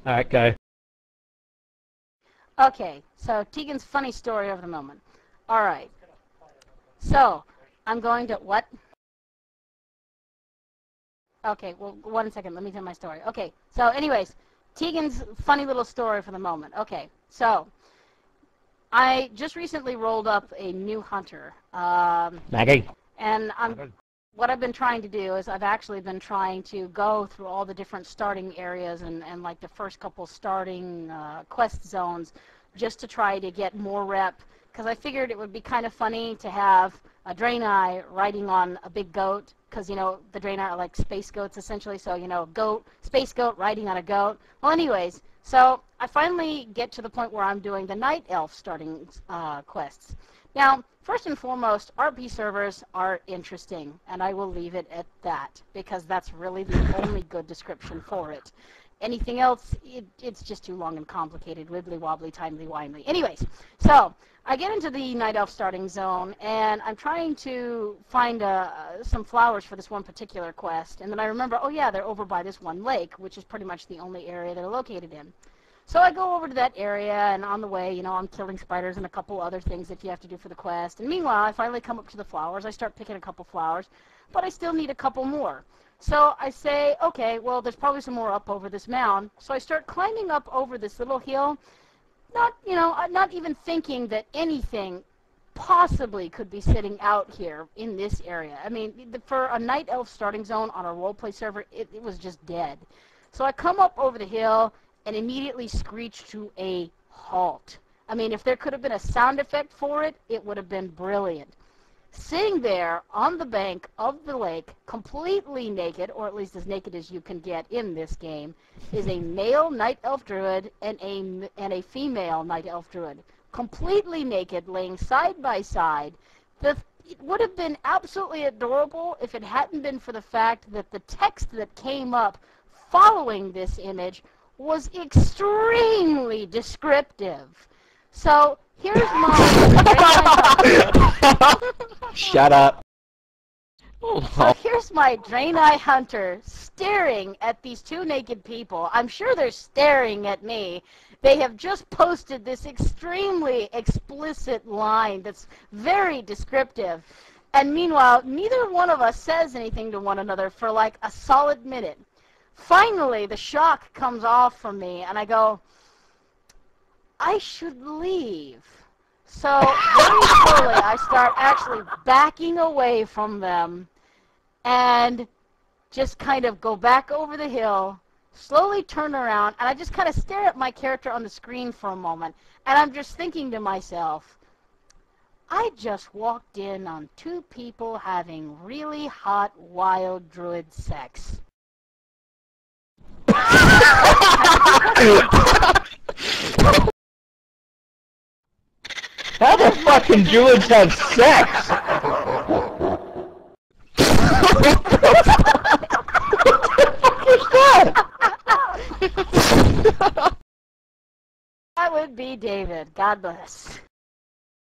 Alright, go. Okay, so Teagen's funny story of the moment. All right. So, I'm going to what? Okay, well, 1 second. Let me tell my story. Okay, so anyways, Teagen's funny little story for the moment. Okay, so I just recently rolled up a new hunter. Maggie. And what I've been trying to do is I've actually been trying to go through all the different starting areas and like the first couple starting quest zones just to try to get more rep, because I figured it would be kind of funny to have a Draenei riding on a big goat, because, you know, the Draenei are like space goats essentially, so, you know, space goat riding on a goat. Well, anyways, so I finally get to the point where I'm doing the Night Elf starting quests. Now, first and foremost, RP servers are interesting, and I will leave it at that, because that's really the only good description for it. Anything else, it's just too long and complicated, wibbly-wobbly, timely-wimely. Anyways, so I get into the Night Elf starting zone, and I'm trying to find some flowers for this one particular quest, and then I remember, oh yeah, they're over by this one lake, which is pretty much the only area they're located in. So I go over to that area, and on the way, you know, I'm killing spiders and a couple other things that you have to do for the quest. And meanwhile, I finally come up to the flowers. I start picking a couple flowers, but I still need a couple more. So I say, okay, well, there's probably some more up over this mound. So I start climbing up over this little hill, not even thinking that anything possibly could be sitting out here in this area. I mean, for a Night Elf starting zone on a roleplay server, it was just dead. So I come up over the hill and immediately screech to a halt. I mean, if there could have been a sound effect for it, it would have been brilliant. Sitting there on the bank of the lake, completely naked, or at least as naked as you can get in this game, is a male Night Elf Druid and a female Night Elf Druid. Completely naked, laying side by side. It would have been absolutely adorable if it hadn't been for the fact that the text that came up following this image was extremely descriptive. So here's my Shut up. So here's my Draenei hunter staring at these two naked people. I'm sure they're staring at me. They have just posted this extremely explicit line that's very descriptive. And meanwhile, neither one of us says anything to one another for like a solid minute. Finally, the shock comes off from me, and I go, I should leave. So very slowly, I start actually backing away from them and just kind of go back over the hill, slowly turn around, and I just kind of stare at my character on the screen for a moment, and I'm just thinking to myself, I just walked in on two people having really hot, wild druid sex. How the fucking druids have sex? What's that? That would be David. God bless.